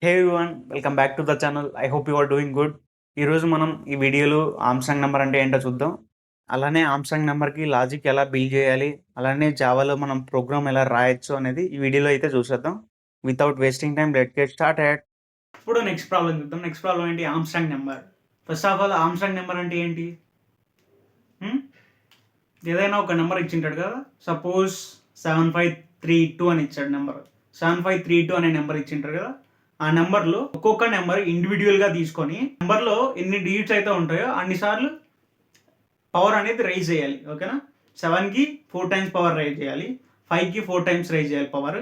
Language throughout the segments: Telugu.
Hey everyone, welcome back to the channel. I hope you are doing good. ఈరోజు మనం ఈ వీడియోలో ఆమ్స్ట్రాంగ్ నెంబర్ అంటే ఏంటో చూద్దాం. అలానే ఆమ్స్ట్రాంగ్ నెంబర్కి లాజిక్ ఎలా బిల్డ్ చేయాలి, అలానే జావాలో మనం ప్రోగ్రామ్ ఎలా రాయొచ్చు అనేది ఈ వీడియోలో అయితే చూసేద్దాం. Without wasting time let get started. ఇప్పుడు నెక్స్ట్ ప్రాబ్లం చూద్దాం. నెక్స్ట్ ప్రాబ్లం ఏంటి? Armstrong number. First of all Armstrong number అంటే ఏంటి? ఏదైనా ఒక నెంబర్ ఇచ్చింటాడు కదా, సపోజ్ 7532 అని ఇచ్చాడు నెంబర్. 7532 అనే నెంబర్ ఇచ్చింటారు కదా, ఆ నెంబర్లో ఒక్కొక్క నెంబర్ ఇండివిజువల్గా తీసుకొని నెంబర్లో ఎన్ని డిజిట్స్ అయితే ఉంటాయో అన్నిసార్లు పవర్ అనేది రైజ్ చేయాలి. ఓకేనా? 7కి 4 టైమ్స్ పవర్ రైజ్ చేయాలి, 5కి 4 టైమ్స్ రైజ్ చేయాలి పవర్,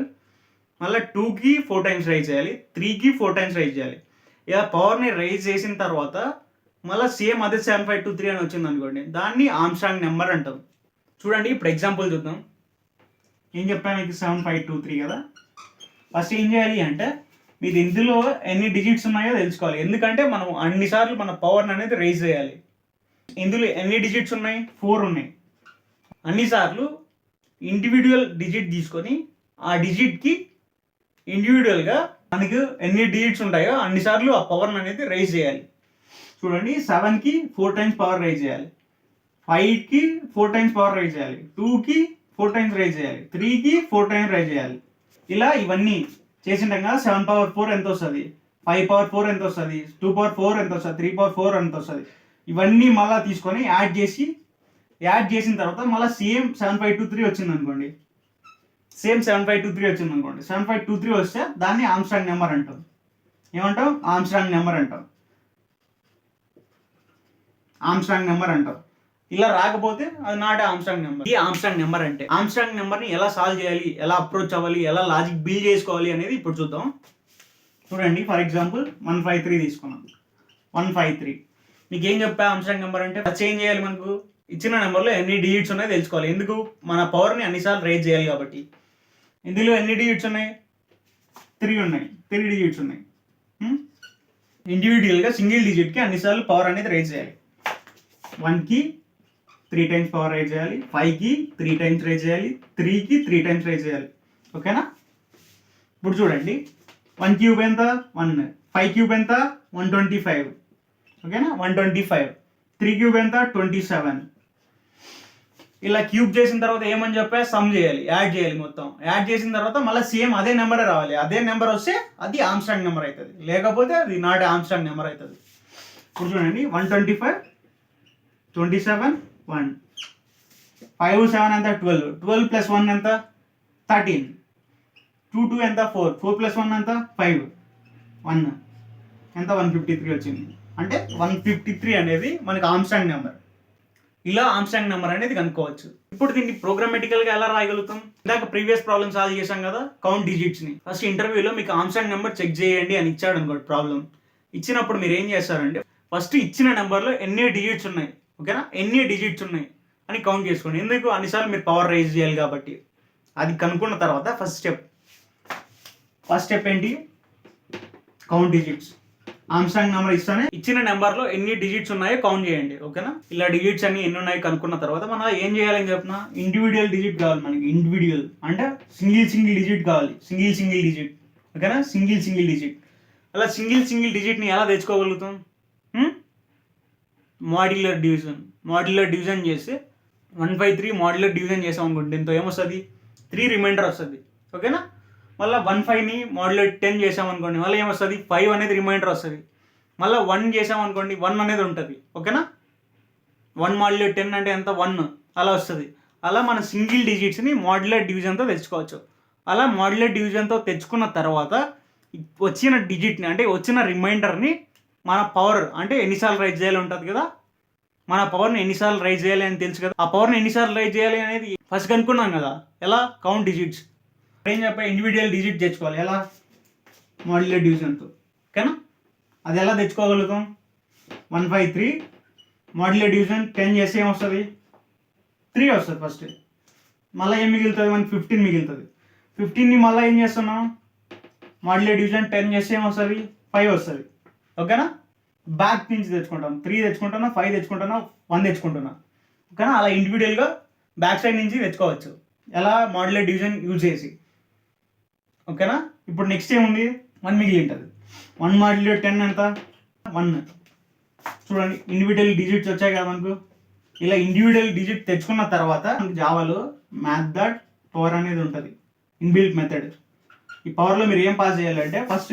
మళ్ళీ 2కి 4 టైమ్స్ రైజ్ చేయాలి, 3కి 4 టైమ్స్ రైజ్ చేయాలి. ఇలా పవర్ని రైజ్ చేసిన తర్వాత మళ్ళీ సేమ్ అదే 7523 అని వచ్చింది అనుకోండి, దాన్ని ఆమ్స్ట్రాంగ్ నెంబర్ అంటాం. చూడండి, ఇప్పుడు ఎగ్జాంపుల్ చూద్దాం. ఏం చెప్పాను మీకు? 7523 కదా. ఫస్ట్ ఏం చేయాలి అంటే, మీరు ఇందులో ఎన్ని డిజిట్స్ ఉన్నాయో తెలుసుకోవాలి. ఎందుకంటే మనం అన్నిసార్లు మన పవర్ అనేది రైజ్ చేయాలి. ఇందులో ఎన్ని డిజిట్స్ ఉన్నాయి? 4 ఉన్నాయి. అన్నిసార్లు ఇండివిజువల్ డిజిట్ తీసుకొని ఆ డిజిట్కి ఇండివిజువల్గా మనకు ఎన్ని డిజిట్స్ ఉంటాయో అన్నిసార్లు ఆ పవర్ అనేది రైజ్ చేయాలి. చూడండి, 7కి 4 టైమ్స్ పవర్ రైజ్ చేయాలి, 5కి 4 టైమ్స్ పవర్ రైజ్ చేయాలి, 2కి 4 టైమ్స్ రైజ్ చేయాలి, 3కి 4 టైమ్స్ రైజ్ చేయాలి. ఇలా ఇవన్నీ చేసిండగా 7 పవర్ 4 ఎంత వస్తుంది, 5 పవర్ 4 ఎంత వస్తుంది, 2 పవర్ 4 ఎంత వస్తుంది, 3 పవర్ 4 ఎంత వస్తుంది, ఇవన్నీ మళ్ళీ తీసుకొని యాడ్ చేసిన తర్వాత మళ్ళీ సేమ్ 7523 వచ్చింది అనుకోండి. 7523 వస్తే దాన్ని ఆమ్స్ట్రాంగ్ నెంబర్ అంటాం. ఏమంటాం? ఆమ్స్ట్రాంగ్ నెంబర్ అంటాం. ఇలా రాకపోతే అది నాట్ ఆమ్స్ట్రాంగ్ నెంబర్. ఈ ఆమ్స్ట్రాంగ్ నెంబర్ అంటే ఆమ్స్ట్రాంగ్ నెంబర్ని ఎలా సాల్వ్ చేయాలి, ఎలా అప్రోచ్ అవ్వాలి, ఎలా లాజిక్ బిల్డ్ చేసుకోవాలి అనేది ఇప్పుడు చూద్దాం. చూడండి, ఫర్ ఎగ్జాంపుల్ 153 తీసుకున్నాం. 153 మీకు ఏం చెప్పా? ఆమ్స్ట్రాంగ్ నెంబర్ అంటే ఫస్ట్ ఏం చేయాలి? మనకు ఇచ్చిన నెంబర్లో ఎన్ని డిజిట్స్ ఉన్నాయో తెలుసుకోవాలి. ఎందుకు? మన పవర్ని అన్నిసార్లు రైజ్ చేయాలి కాబట్టి. ఇందులో ఎన్ని డిజిట్స్ ఉన్నాయి? 3 డిజిట్స్ ఉన్నాయి. ఇండివిజువల్గా సింగిల్ డిజిట్కి అన్నిసార్లు పవర్ అనేది రైజ్ చేయాలి. 1కి 3 టైమ్స్ పవర్ రైజ్ చేయాలి, 5కి 3 టైమ్స్ రైజ్ చేయాలి, 3కి 3 టైమ్స్ రైజ్ చేయాలి. ఓకేనా? ఇప్పుడు చూడండి, 1 క్యూబ్ ఎంత? 1. 5 క్యూబ్ ఎంత? 125. ఓకేనా? 125. 3 క్యూబ్ ఎంత? 27. ఇలా క్యూబ్ చేసిన తర్వాత ఏమని చెప్పా? సమ్ చేయాలి, యాడ్ చేయాలి. మొత్తం యాడ్ చేసిన తర్వాత మళ్ళీ సేమ్ అదే నెంబరే రావాలి. అదే నెంబర్ వస్తే అది ఆమ్స్ట్రాంగ్ నెంబర్ అవుతుంది, లేకపోతే అది నాట్ ఆమ్స్ట్రాంగ్ నెంబర్ అవుతుంది. ఇప్పుడు చూడండి, 125, 27, 1. 5, 7 ఎంత? 12. 12 ప్లస్ 1 ఎంత? 13. 2, 2 ఎంత? 4. 4 ప్లస్ 1 ఎంత? 5. 1 ఎంత? 153 వచ్చింది. అంటే 153 అనేది మనకి ఆమ్స్ట్రాంగ్ నెంబర్. ఇలా ఆమ్స్ట్రాంగ్ నెంబర్ అనేది కనుక్కోవచ్చు. ఇప్పుడు దీన్ని ప్రోగ్రామేటికల్గా ఎలా రాయగలుగుతాం? ఇందాక ప్రీవియస్ ప్రాబ్లమ్ సాల్వ్ చేశాం కదా, కౌంట్ డిజిట్స్ని. ఫస్ట్ ఇంటర్వ్యూలో మీకు ఆమ్స్ట్రాంగ్ నెంబర్ చెక్ చేయండి అని ఇచ్చాడు అనుకోండి ప్రాబ్లం. ఇచ్చినప్పుడు మీరు ఏం చేస్తారంటే, ఫస్ట్ ఇచ్చిన నెంబర్లో ఎన్ని డిజిట్స్ ఉన్నాయి, ఓకేనా, ఎన్ని డిజిట్స్ ఉన్నాయి అని కౌంట్ చేసుకోండి. ఎందుకు? అన్నిసార్లు మీరు పవర్ రైజ్ చేయాలి కాబట్టి. అది కనుక్కున్న తర్వాత ఫస్ట్ స్టెప్ ఏంటి? Count digits. ఆమ్స్ట్రాంగ్ నెంబర్ ఇస్తానే ఇచ్చిన నెంబర్లో ఎన్ని డిజిట్స్ ఉన్నాయో కౌంట్ చేయండి. ఓకేనా? ఇలా డిజిట్స్ అన్ని ఎన్ని ఉన్నాయో కనుక్కున్న తర్వాత మనం ఏం చేయాలని చెప్పిన, ఇండివిజువల్ డిజిట్ కావాలి మనకి. ఇండివిజువల్ అంటే సింగిల్ డిజిట్ కావాలి. Single digit. ఓకేనా? Single digit. అలా సింగిల్ డిజిట్ని ఎలా తెచ్చుకోగలుగుతాం? మాడ్యులర్ డివిజన్ చేస్తే 153 మాడ్యులర్ డివిజన్ చేసాం అనుకోండి, దీంతో ఏమొస్తుంది? 3 రిమైండర్ వస్తుంది. ఓకేనా? మళ్ళీ 15ని మాడ్యులర్ 10 చేసామనుకోండి, మళ్ళీ ఏమొస్తుంది? 5 అనేది రిమైండర్ వస్తుంది. మళ్ళీ 1 చేసామనుకోండి, 1 అనేది ఉంటుంది. ఓకేనా? 1 మాడ్యులర్ 10 అంటే ఎంత? 1 అలా వస్తుంది. అలా మన సింగిల్ డిజిట్స్ని మాడ్యులర్ డివిజన్తో తెచ్చుకోవచ్చు. అలా మాడ్యులర్ డివిజన్తో తెచ్చుకున్న తర్వాత వచ్చిన డిజిట్ని, అంటే వచ్చిన రిమైండర్ని మన పవర్, అంటే ఎన్నిసార్లు రైజ్ చేయాలి ఉంటుంది కదా, మన పవర్ని ఎన్నిసార్లు రైజ్ చేయాలి అని తెలుసు కదా, ఆ పవర్ని ఎన్నిసార్లు రైజ్ చేయాలి అనేది ఫస్ట్ కనుక్కున్నాం కదా. ఎలా? Count digits. ఏం చెప్పా? ఇండివిజువల్ డిజిట్ తెచ్చుకోవాలి. ఎలా? మాడ్యులర్ డివిజన్తో. ఓకేనా? అది ఎలా తెచ్చుకోగలుగుతాం? 153 మాడ్యులర్ డివిజన్ 10 చేస్తే ఏమొస్తుంది? 3 వస్తుంది ఫస్ట్. మళ్ళీ ఏం మిగులుతుంది? మనకి 15 మిగులుతుంది. 15ని మళ్ళీ ఏం చేస్తున్నాం? మాడ్యులర్ డివిజన్ 10 చేస్తే ఏమొస్తుంది? 5 వస్తుంది. ఓకేనా? బ్యాక్ నుంచి తెచ్చుకుంటాం. 3 తెచ్చుకుంటున్నా, 5 తెచ్చుకుంటున్నా, 1 తెచ్చుకుంటున్నా. ఓకేనా? అలా ఇండివిజువల్గా బ్యాక్ సైడ్ నుంచి తెచ్చుకోవచ్చు. ఎలా? మాడ్యులర్ డివిజన్ యూజ్ చేసి. ఓకేనా? ఇప్పుడు నెక్స్ట్ ఏముంది? 1 మిగిలి ఉంటుంది. 1 మాడ్యులేట్ 10 ఎంత 1. చూడండి ఇండివిజువల్ డిజిట్స్ వచ్చాయి కదా మనకు. ఇలా ఇండివిజువల్ డిజిట్ తెచ్చుకున్న తర్వాత మనకు జావాలో మ్యాథ్ డాట్ పవర్ అనేది ఉంటుంది, ఇన్బిల్ట్ మెథడ్. ఈ పవర్లో మీరు ఏం పాస్ చేయాలంటే ఫస్ట్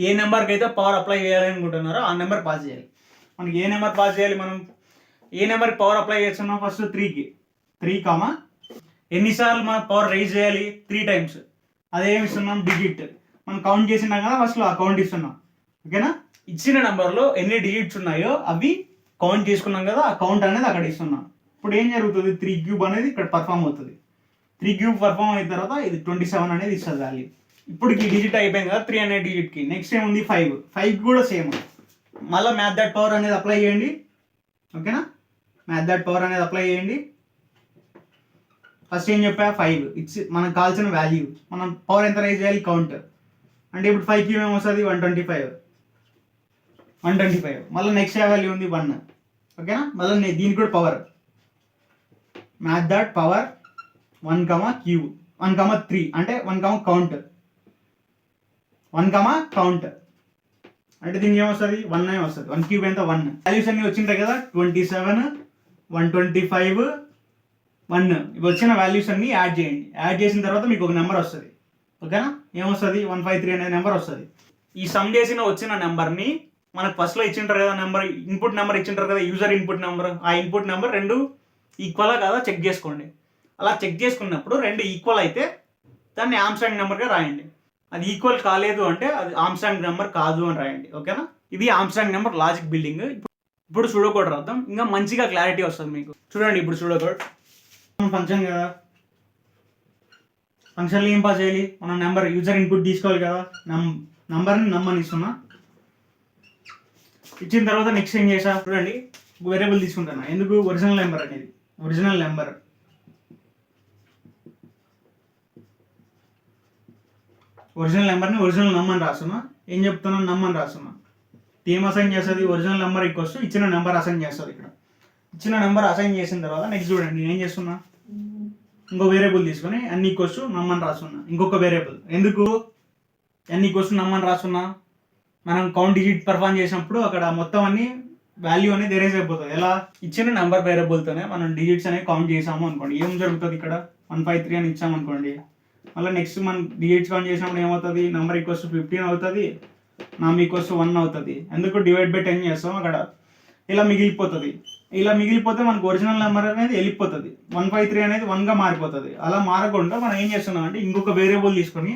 ఏ నెంబర్కి అయితే పవర్ అప్లై చేయాలనుకుంటున్నారో ఆ నెంబర్ పాస్ చేయాలి. మనకి ఏ నెంబర్ పాస్ చేయాలి, మనం ఏ నెంబర్కి పవర్ అప్లై చేస్తున్నాం ఫస్ట్ 3కి 3, ఎన్నిసార్లు మనం పవర్ రైజ్ చేయాలి 3 టైమ్స్. అదేమి ఇస్తున్నాం డిజిట్, మనం కౌంట్ చేసినాం కదా ఫస్ట్లో ఆ కౌంట్ ఇస్తున్నాం. ఓకేనా, ఇచ్చిన నెంబర్లో ఎన్ని డిజిట్స్ ఉన్నాయో అవి కౌంట్ చేసుకున్నాం కదా, ఆ కౌంట్ అనేది అక్కడ ఇస్తున్నాం. ఇప్పుడు ఏం జరుగుతుంది, 3³ అనేది ఇక్కడ పర్ఫామ్ అవుతుంది. 3³ పర్ఫామ్ అయిన తర్వాత ఇది 27 అనేది ఇస్తుంది వాల్యూ. ఇప్పుడు ఈ డిజిట్ అయిపోయింది కదా 3 అనే డిజిట్కి. నెక్స్ట్ ఏముంది 5 కూడా సేమ్. మళ్ళీ మ్యాథ్ డాట్ పవర్ అనేది అప్లై చేయండి. ఓకేనా, మ్యాథ్ డాట్ పవర్ అనేది అప్లై చేయండి. ఫస్ట్ ఏం చెప్పా 5 ఇట్స్ మనకు కావాల్సిన వాల్యూ. మనం పవర్ ఎంత రైజ్ చేయాలి కౌంట్ అంటే ఇప్పుడు 5కి ఏమొస్తుంది 125. మళ్ళీ నెక్స్ట్ వాల్యూ ఉంది 1. ఓకేనా, మళ్ళీ దీనికి కూడా పవర్ మ్యాథ్ డాట్ పవర్ 1, 3 అంటే 1, కౌంట్ 1, కౌంట్ అంటే దీనికి ఏమొస్తుంది 1 వస్తుంది. 1³ ఎంత 1. వాల్యూస్ అన్ని వచ్చింటాయి కదా 27, 125, 1 ఇవి వచ్చిన వాల్యూస్ అన్ని యాడ్ చేయండి. యాడ్ చేసిన తర్వాత మీకు ఒక నెంబర్ వస్తుంది. ఓకేనా, ఏమొస్తుంది 153 అనే నెంబర్ వస్తుంది. ఈ సమ్ చేసిన వచ్చిన నెంబర్ని మనకు ఫస్ట్లో ఇచ్చింటారు కదా నెంబర్, ఇన్పుట్ నెంబర్ ఇచ్చింటారు కదా యూజర్ ఇన్పుట్ నెంబర్. ఆ ఇన్పుట్ నెంబర్ 2 ఈక్వలా కాదా చెక్ చేసుకోండి. అలా చెక్ చేసుకున్నప్పుడు 2 ఈక్వల్ అయితే దాన్ని ఆమ్స్టాంగ్ నెంబర్గా రాయండి. అది ఈక్వల్ కాలేదు అంటే అది ఆమ్స్టాంగ్ నెంబర్ కాదు అని రాయండి. ఓకేనా, ఇది ఆమ్స్టాంగ్ నెంబర్ లాజిక్ బిల్డింగ్. ఇప్పుడు సూడోకోడ్ రాద్దాం, ఇంకా మంచిగా క్లారిటీ వస్తుంది మీకు. చూడండి ఇప్పుడు సూడోకోడ్ ఫంక్షన్ కదా, ఫంక్షన్లో ఏం పాస్ చేయాలి, మనం నెంబర్ యూజర్ ఇన్పుట్ తీసుకోవాలి కదా, నెంబర్ని నమ్మని ఇస్తున్నా. ఇచ్చిన తర్వాత నెక్స్ట్ ఏం చేసా చూడండి, వేరియబుల్ తీసుకుంటున్నా. ఎందుకు ఒరిజినల్ నెంబర్ అనేది, ఒరిజినల్ నెంబర్ని ఒరిజినల్ నమ్మని రాస్తున్నా. ఏం చెప్తున్నాను నమ్మని రాస్తున్నా. ఏం అసైన్ చేస్తుంది, ఒరిజినల్ నెంబర్ ఈక్వల్స్ ఇచ్చిన నెంబర్ అసైన్ చేస్తుంది. ఇక్కడ ఇచ్చిన నెంబర్ అసైన్ చేసిన తర్వాత నెక్స్ట్ చూడండి నేను ఏం చేస్తున్నా, ఇంకో వేరియబుల్ తీసుకొని n ఈక్వల్స్ నమ్మని రాస్తున్నా. ఇంకొక వేరియబుల్ ఎందుకు n ఈక్వల్స్ నమ్మని రాస్తున్నా, మనం కౌంట్ డిజిట్ పర్ఫామ్ చేసినప్పుడు అక్కడ మొత్తం అన్ని వాల్యూ అనేది ఎరేజ్ అయిపోతుంది. ఎలా, ఇచ్చిన నెంబర్ వేరియబుల్తోనే మనం డిజిట్స్ అనేవి కౌంట్ చేసాము అనుకోండి, ఏం జరుగుతుంది ఇక్కడ 153 అని ఇచ్చామనుకోండి. మళ్ళీ నెక్స్ట్ మనం డిజిట్స్ కౌంట్ చేసినప్పుడు ఏమవుతుంది, నెంబర్ ఈక్వల్స్ 15 అవుతుంది, నమ్ ఈక్వల్స్ 1 అవుతుంది. ఎందుకు డివైడ్ బై 10 చేస్తాం అక్కడ. ఇలా మిగిలిపోతుంది. ఇలా మిగిలిపోతే మనకు ఒరిజినల్ నెంబర్ అనేది వెళ్ళిపోతుంది, 153 అనేది 1గా మారిపోతుంది. అలా మారకుండా మనం ఏం చేస్తున్నాం అంటే ఇంకొక వేరియబుల్ తీసుకొని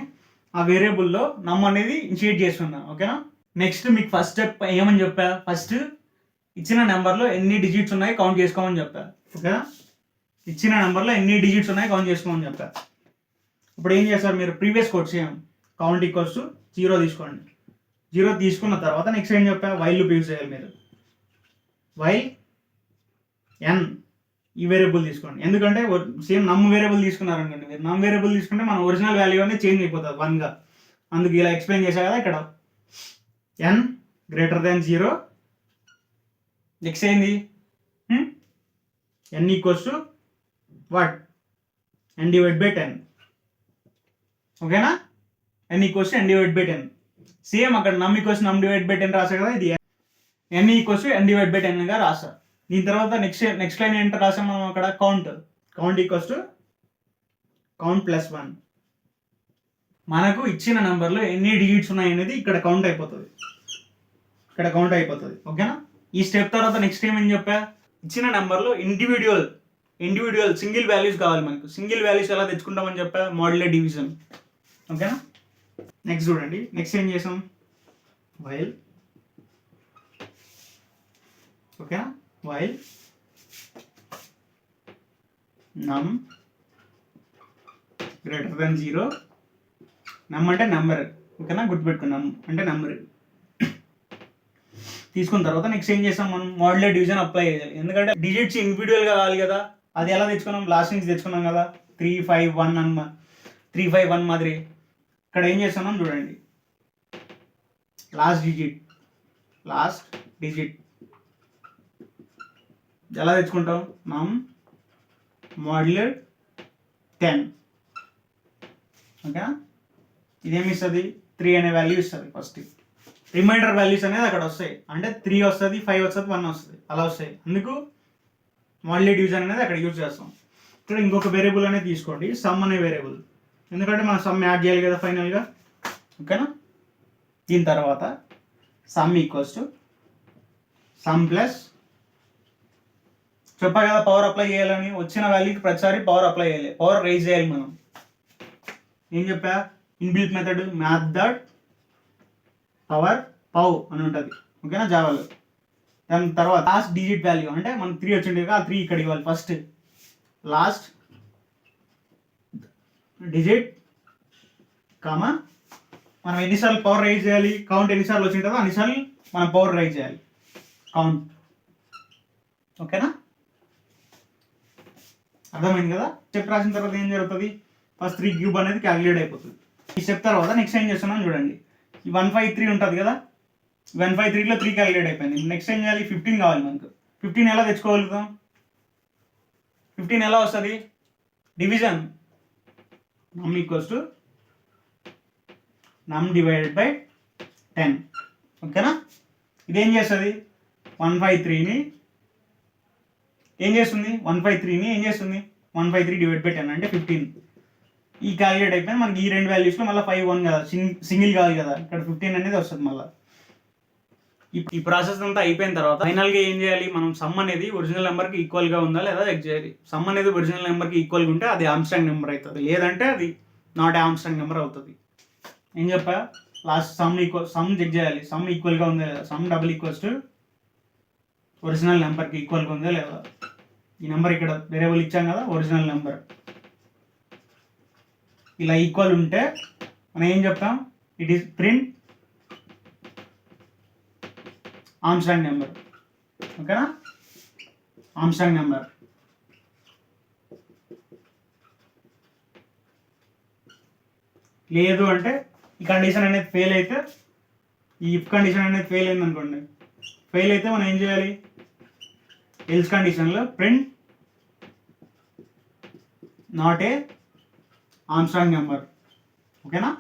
ఆ వేరియబుల్లో నమ్ అనేది ఇన్షియేట్ చేస్తున్నాం. ఓకేనా, నెక్స్ట్ మీకు ఫస్ట్ స్టెప్ ఏమని చెప్పా, ఫస్ట్ ఇచ్చిన నెంబర్లో ఎన్ని డిజిట్స్ ఉన్నాయి కౌంట్ చేసుకోమని చెప్పా. ఓకేనా, ఇచ్చిన నెంబర్లో ఎన్ని డిజిట్స్ ఉన్నాయి కౌంట్ చేసుకోమని చెప్పా. ఇప్పుడు ఏం చేస్తారు మీరు, previous code same count equals 0 తీసుకోండి. 0 తీసుకున్న తర్వాత నెక్స్ట్ ఏం చెప్పా, వైల్ లూప్ యూజ్ చేయాలి మీరు. వైల్ n ఈ వేరియబుల్ తీసుకోండి. ఎందుకంటే సేమ్ నమ్ వేరియబుల్ తీసుకున్నారు అనుకోండి, మీరు నమ్ వేరియబుల్ తీసుకుంటే మన ఒరిజినల్ వాల్యూ అనేది చేంజ్ అయిపోతుంది 1గా. అందుకు ఇలా ఎక్స్ప్లెయిన్ చేశా కదా ఇక్కడ. n > 0. నెక్స్ట్ ఏంది n ఈక్వల్స్ వాట్ n/10. ఓకేనా, n ఈక్వల్స్ n/10. సేమ్ అక్కడ నమ్ ఈక్వల్స్ num/10 రాసా కదా, ఇది n ఈక్వల్స్ n/10గా రాసా. దీని తర్వాత నెక్స్ట్ లైన్ ఏంటో రాసాం మనం అక్కడ, కౌంట్ ఈక్వల్స్ కౌంట్ +1. మనకు ఇచ్చిన నెంబర్లో ఎన్ని డిజిట్స్ ఉన్నాయి అనేది ఇక్కడ కౌంట్ అయిపోతుంది. ఓకేనా, ఈ స్టెప్ తర్వాత నెక్స్ట్ ఏమని చెప్పా, ఇచ్చిన నెంబర్లో ఇండివిజువల్ సింగిల్ వాల్యూస్ కావాలి మనకు. సింగిల్ వాల్యూస్ ఎలా తెచ్చుకుంటామని చెప్పా, మాడ్యులేట్ డివిజన్. ఓకేనా, నెక్స్ట్ చూడండి, నెక్స్ట్ ఏం చేసాం, వైల్. ఓకేనా, వైల్ నమ్ > 0. నమ్ అంటే నెంబర్. ఓకేనా, గుర్తుపెట్టుకున్నాం అంటే నెంబర్. తీసుకున్న తర్వాత నెక్స్ట్ ఏం చేస్తాం, మనం మాడ్యులేట్ డివిజన్ అప్లై చేయాలి. ఎందుకంటే డిజిట్స్ ఇండివిజువల్గా కావాలి కదా, అది ఎలా తెచ్చుకున్నాం, లాస్ట్ నుంచి తెచ్చుకున్నాం కదా 3, 5, 1 3, 5, 1 మాదిరి. ఇక్కడ ఏం చేస్తున్నాం చూడండి, లాస్ట్ డిజిట్ ఎలా తెచ్చుకుంటాం, నమ్ మాడ్యులేట్ 10. ఓకేనా, ఇదేమి ఇస్తుంది 3 అనే వాల్యూ ఇస్తుంది ఫస్ట్. రిమైండర్ వాల్యూస్ అనేది అక్కడ వస్తాయి. అంటే 3 వస్తుంది, 5 వస్తుంది, 1 వస్తుంది, అలా వస్తాయి. అందుకు మళ్ళీ డివిజన్ అనేది అక్కడ యూజ్ చేస్తాం. ఇక్కడ ఇంకొక వేరియబుల్ అనేది తీసుకోండి, సమ్ అనే వేరియబుల్. ఎందుకంటే మనం సమ్ యాడ్ చేయాలి కదా ఫైనల్గా. ఓకేనా? దీని తర్వాత some equals to sum plus, చెప్పా కదా పవర్ అప్లై చేయాలని. వచ్చిన వాల్యూకి ప్రతిసారి పవర్ అప్లై చేయాలి, పవర్ రైజ్ చేయాలి మనం. ఏం చెప్పా? Inbuilt method math dot power pow అని ఉంటుంది. ఓకేనా? జావాలో. దాని తర్వాత లాస్ట్ డిజిట్ వాల్యూ, అంటే మనకు 3 వచ్చింది కదా, ఆ 3 ఇక్కడ ఇవ్వాలి. ఫస్ట్ లాస్ట్ డిజిట్ కామా మనం ఎన్నిసార్లు పవర్ రైజ్ చేయాలి, కౌంట్ ఎన్నిసార్లు వచ్చింటుందో అన్నిసార్లు మనం పవర్ రైజ్ చేయాలి, కౌంట్. ఓకేనా? అర్థమైంది కదా? స్టెప్ రాసిన తర్వాత ఏం జరుగుతుంది? ఫస్ట్ 3 క్యూబ్ అనేది క్యాలిక్యులేట్ అయిపోతుంది. ఈ స్టెప్ తర్వాత నెక్స్ట్ ఏం చేస్తున్నాం చూడండి. ఈ 153 ఉంటుంది కదా, 153లో 3 క్యాలిక్యులేట్ అయిపోయింది. నెక్స్ట్ ఏం చేయాలి? 15 కావాలి మనకు. 15 ఎలా తెచ్చుకోగలుగుతాం? 15 ఎలా వస్తుంది? డివిజన్ నమ్ ఈక్వల్స్ టు నమ్ డివైడెడ్ బై 10. ఓకేనా? ఇదేం చేస్తుంది? 153ని ఏం చేస్తుంది? 153ని ఏం చేస్తుంది? 153 డివైడ్ బై 10 అంటే 15. ఈ క్యాలిక్యులేట్ అయిపోయింది. మనకి ఈ రెండు వాల్యూస్లో మళ్ళీ 5 1 కదా, సింగిల్ కాదు కదా, ఇక్కడ 15 అనేది వస్తుంది. మళ్ళీ ఈ ప్రాసెస్ అంతా అయిపోయిన తర్వాత ఫైనల్గా ఏం చేయాలి? మనం సమ్ అనేది ఒరిజినల్ నెంబర్కి ఈక్వల్గా ఉందా లేదా చెక్ చేయాలి. సమ్ అనేది ఒరిజినల్ నెంబర్కి ఈక్వల్గా ఉంటే అది ఆమ్స్ట్రాంగ్ నెంబర్ అవుతుంది, లేదంటే అది నాట్ ఆమ్స్ట్రాంగ్ నెంబర్ అవుతుంది. ఏం చెప్పా? లాస్ట్ సమ్ చెక్ చేయాలి, సమ్ ఈక్వల్గా ఉందా లేదా. Some double equals to original నెంబర్కి ఈక్వల్గా ఉందా లేదా. ఈ నెంబర్ ఇక్కడ వేరియబుల్ ఇచ్చాం కదా, ఒరిజినల్ నెంబర్. ఇలా ఈక్వల్ ఉంటే మనం ఏం చెప్తాం? It is print Armstrong number. ఓకేనా? Armstrong number. లేదు అంటే ఈ కండిషన్ అనేది ఫెయిల్ అయితే, ఈ ఇఫ్ కండిషన్ అనేది ఫెయిల్ అయింది అనుకోండి, ఫెయిల్ అయితే మనం ఏం చేయాలి? ఎల్స్ కండిషన్లో print not a Armstrong number. ఓకేనా?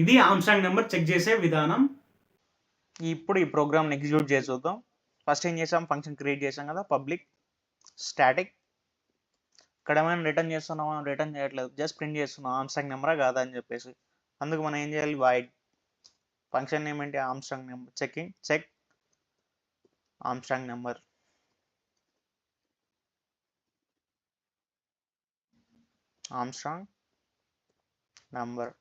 ఇది ఆమ్స్ట్రాంగ్ నెంబర్ చెక్ చేసే విధానం. ఇప్పుడు ఈ ప్రోగ్రామ్ని ఎగ్జిక్యూట్ చేసి చూద్దాం. ఫస్ట్ ఏం చేసాం? ఫంక్షన్ క్రియేట్ చేసాం కదా, పబ్లిక్ స్టాటిక్. ఇక్కడ ఏమైనా రిటర్న్ చేస్తున్నామా? రిటర్న్ చేయట్లేదు, జస్ట్ ప్రింట్ చేస్తున్నాం ఆమ్స్ట్రాంగ్ నెంబరా కాదా అని చెప్పేసి. అందుకు మనం ఏం చేయాలి? వాయిడ్ ఫంక్షన్ నేమ్ ఏంటి? Armstrong number. Check Armstrong number. Armstrong number.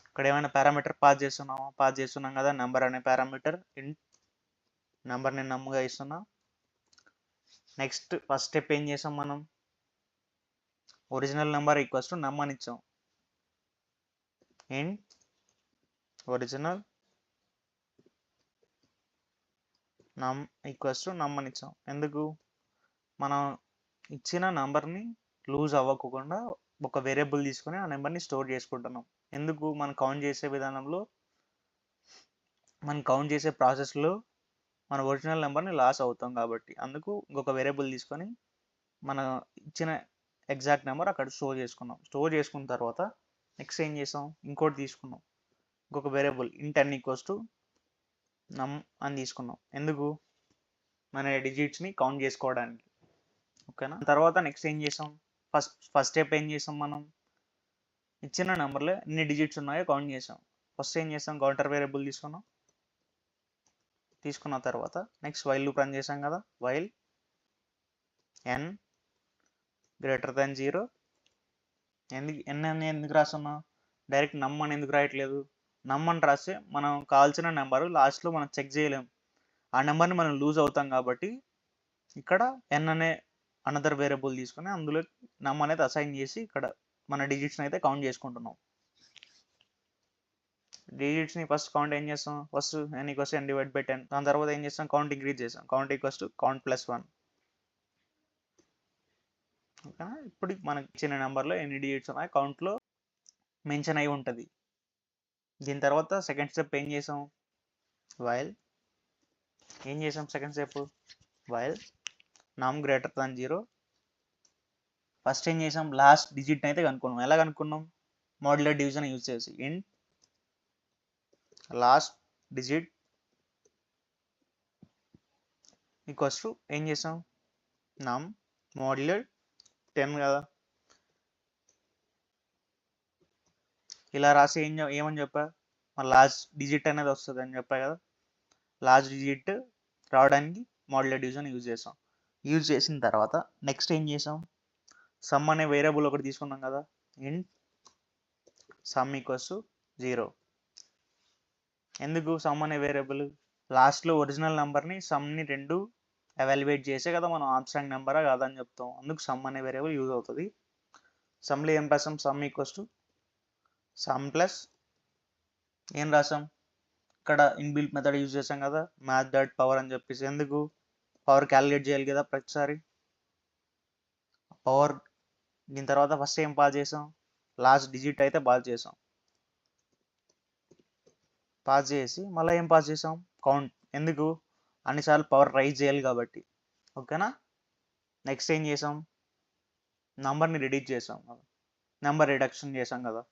ఇక్కడ ఏమైనా పారామీటర్ పాస్ చేస్తున్నామా? పాస్ చేస్తున్నాం కదా, నెంబర్ అనే పారామీటర్. ఇంట్ నెంబర్ని నమ్ముగా ఇస్తున్నా. నెక్స్ట్ ఫస్ట్ స్టెప్ ఏం చేసాం మనం? ఒరిజినల్ నెంబర్ ఈక్వల్స్ టు నమ్ అని ఇచ్చాం. ఇంట్ ఒరిజినల్ నమ్ ఈక్వల్స్ టు నమ్ అని ఇచ్చాం. ఎందుకు? మనం ఇచ్చిన నెంబర్ని లూజ్ అవ్వకుండా ఒక వేరియబుల్ తీసుకొని ఆ నెంబర్ని స్టోర్ చేసుకుంటున్నాం. ఎందుకు? మనం కౌంట్ చేసే విధానంలో, మనం కౌంట్ చేసే ప్రాసెస్లో మన ఒరిజినల్ నెంబర్ని లాస్ అవుతాం కాబట్టి, అందుకు ఇంకొక వేరియబుల్ తీసుకొని మన ఇచ్చిన ఎగ్జాక్ట్ నెంబర్ అక్కడ స్టోర్ చేసుకున్నాం. స్టోర్ చేసుకున్న తర్వాత నెక్స్ట్ ఏం చేసాం? ఇంకోటి తీసుకున్నాం, ఇంకొక వేరియబుల్ ఇంట్ n ఈక్వల్స్ టు నమ్ అని తీసుకున్నాం. ఎందుకు? మన డిజిట్స్ని కౌంట్ చేసుకోవడానికి. ఓకేనా? తర్వాత నెక్స్ట్ ఏం చేసాం? ఫస్ట్ స్టెప్ ఏం చేసాం? మనం ఇచ్చిన నెంబర్లో ఎన్ని డిజిట్స్ ఉన్నాయో కౌంట్ చేసాం. ఫస్ట్ ఏం చేసాం? కౌంటర్ వేరియబుల్ తీసుకున్న తర్వాత నెక్స్ట్ వైల్ లూప్ రన్ చేసాం కదా, while n greater than 0. n అని ఎందుకు రాస్తున్నా? డైరెక్ట్ నమ్ అని ఎందుకు రాయట్లేదు? నమ్ అని రాస్తే మనం కావాల్సిన నెంబర్ లాస్ట్లో మనం చెక్ చేయలేం, ఆ నెంబర్ని మనం లూజ్ అవుతాం కాబట్టి ఇక్కడ n అనే అనదర్ వేరియబుల్ తీసుకొని అందులో నమ్ అనేది అసైన్ చేసి ఇక్కడ మన డిజిట్స్ని అయితే కౌంట్ చేసుకుంటున్నాం. డిజిట్స్ని ఫస్ట్ కౌంట్ ఏం చేస్తాం? First n equals n divide by 10. దాని తర్వాత ఏం చేస్తాం? కౌంట్ ఇంక్రీజ్ చేస్తాం. Count equals to count plus 1. ఓకేనా? ఇప్పుడు మనకి ఇచ్చిన నెంబర్లో ఎన్ని డిజిట్స్ ఉన్నాయి కౌంట్లో మెన్షన్ అయి ఉంటుంది. దీని తర్వాత సెకండ్ స్టెప్ ఏం చేసాం? వైల్. ఏం చేసాం సెకండ్ స్టెప్? వైల్ నమ్ గ్రేటర్ దాన్ 0. ఫస్ట్ ఏం చేసాం, లాస్ట్ డిజిట్ అయితే కనుక్కున్నాం. ఎలా కనుక్కున్నాం, మాడ్యులర్ డివిజన్ యూజ్ చేసి. In last digit equals to ఏం చేసాం, నమ్ మాడ్యులర్ 10 కదా. ఇలా రాసి ఏమని చెప్పా, మన లాస్ట్ డిజిట్ అనేది వస్తుంది అని చెప్పా కదా. లాస్ట్ డిజిట్ రావడానికి మాడ్యులర్ డివిజన్ యూజ్ చేసాం. యూజ్ చేసిన తర్వాత నెక్స్ట్ ఏం చేసాం, సమ్ అనే వేరియబుల్ ఒకటి తీసుకున్నాం కదా. In some equals to 0. ఎందుకు సమ్ అనే వేరియబుల్, లాస్ట్లో ఒరిజినల్ నెంబర్ని సమ్ని రెండు ఎవాల్యుయేట్ చేసే కదా మనం ఆబ్స్ట్రాక్ట్ నెంబరా కాదని చెప్తాం. అందుకు సమ్ అనే వేరియబుల్ యూజ్ అవుతుంది. సమ్లో ఏం రాసాం, some equals to sum plus ఏం రాసాం, ఇక్కడ ఇన్బిల్ట్ మెథడ్ యూజ్ చేసాం కదా, మ్యాథ్ డాట్ పవర్ అని చెప్పేసి. ఎందుకు, పవర్ క్యాలిక్యులేట్ చేయాలి కదా ప్రతిసారి. పవర్ దీని తర్వాత ఫస్ట్ ఏం పాస్ చేసాం, లాస్ట్ డిజిట్ అయితే పాస్ చేసాం. పాస్ చేసి మళ్ళీ ఏం పాస్ చేసాం, కౌంట్. ఎందుకు, అన్నిసార్లు పవర్ రైజ్ చేయాలి కాబట్టి. ఓకేనా. నెక్స్ట్ ఏం చేసాం, నంబర్ని రిడ్యూస్ చేసాం, నెంబర్ రిడక్షన్ చేసాం కదా.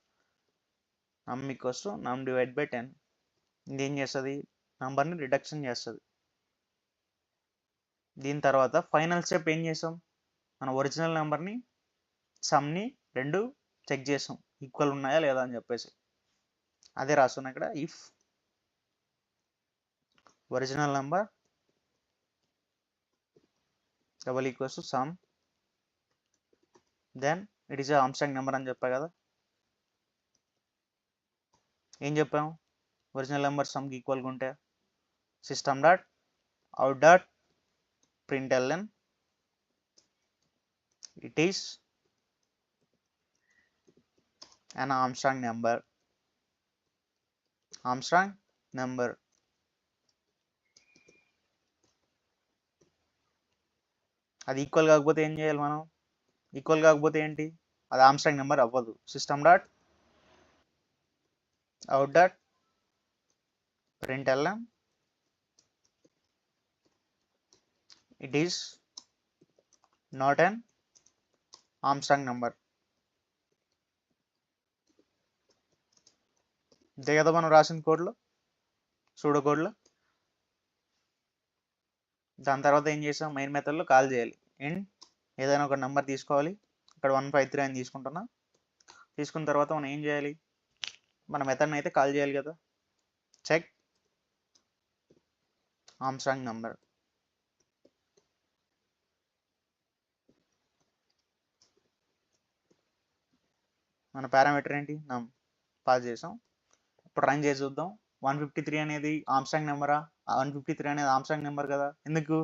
నమ్ ఈక్వల్స్ టు నమ్ డివైడ్ బై 10. ఇది ఏం చేస్తుంది, నంబర్ని రిడక్షన్ చేస్తుంది. దీని తర్వాత ఫైనల్ స్టెప్ ఏం చేసాం, మన ఒరిజినల్ నెంబర్ని సమ్ని రెండు చెక్ చేసాం ఈక్వల్ ఉన్నాయా లేదా అని చెప్పేసి. అదే రాస్తున్నాం ఇక్కడ, if original number double equals to sum then it is abstract number అని చెప్పా కదా. ఏం చెప్పాము, ఒరిజినల్ నెంబర్ సమ్కి ఈక్వల్గా ఉంటే system dot out dot println it is an Armstrong number. Armstrong number. అది ఈక్వల్ కాకపోతే ఏం చేయాలి మనం, ఈక్వల్ కాకపోతే ఏంటి, అది ఆర్మ్స్ట్రాంగ్ నెంబర్ అవ్వదు. System dot out dot println it is not an Armstrong number. అంతే కదా మనం రాసిన కోడ్లో, సూడో కోడ్లో. దాని తర్వాత ఏం చేసాం, మెయిన్ మెథడ్లో కాల్ చేయాలి. అండ్ ఏదైనా ఒక నెంబర్ తీసుకోవాలి, ఇక్కడ 153 అని తీసుకుంటున్నా. తీసుకున్న తర్వాత మనం ఏం చేయాలి, మన మెథడ్ని అయితే కాల్ చేయాలి కదా. Check Armstrong number. మన పారామీటర్ ఏంటి, నమ్ పాస్ చేసాం. ఇప్పుడు రన్ చేసి చూద్దాం. 153 అనేది ఆర్మ్స్ట్రాంగ్ నెంబరా, 153 అనేది ఆర్మ్స్ట్రాంగ్ నెంబర్ కదా. ఎందుకు,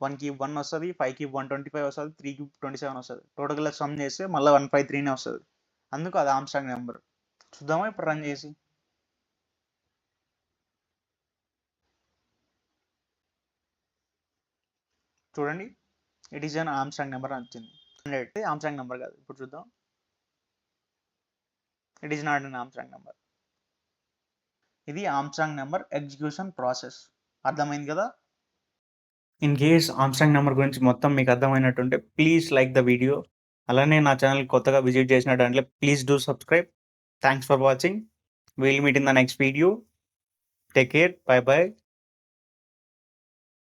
1కి 1 వస్తుంది, 5కి 125 వస్తుంది, 3కి 27 వస్తుంది. టోటల్గా సమ్ చేస్తే మళ్ళీ 153 వస్తుంది. అందుకు అది ఆర్మ్స్ట్రాంగ్ నెంబర్. చూద్దామా ఇప్పుడు రన్ చేసి. చూడండి, it is an Armstrong number అని వచ్చింది. ఆర్మ్స్ట్రాంగ్ నెంబర్ కాదు. ఇప్పుడు చూద్దాం, it is not an Armstrong number. ఇది ఆర్మ్స్ట్రాంగ్ నెంబర్ ఎగ్జిక్యూషన్ ప్రాసెస్. అర్థమైంది కదా. ఇన్ కేస్ ఆర్మ్స్ట్రాంగ్ నెంబర్ గురించి మొత్తం మీకు అర్థమైనట్టుంటే ప్లీజ్ లైక్ ద వీడియో. అలానే నా ఛానల్ కొత్తగా విజిట్ చేసినట్టు please do subscribe. Thanks for watching. Will meet in the next video. Take care. By by.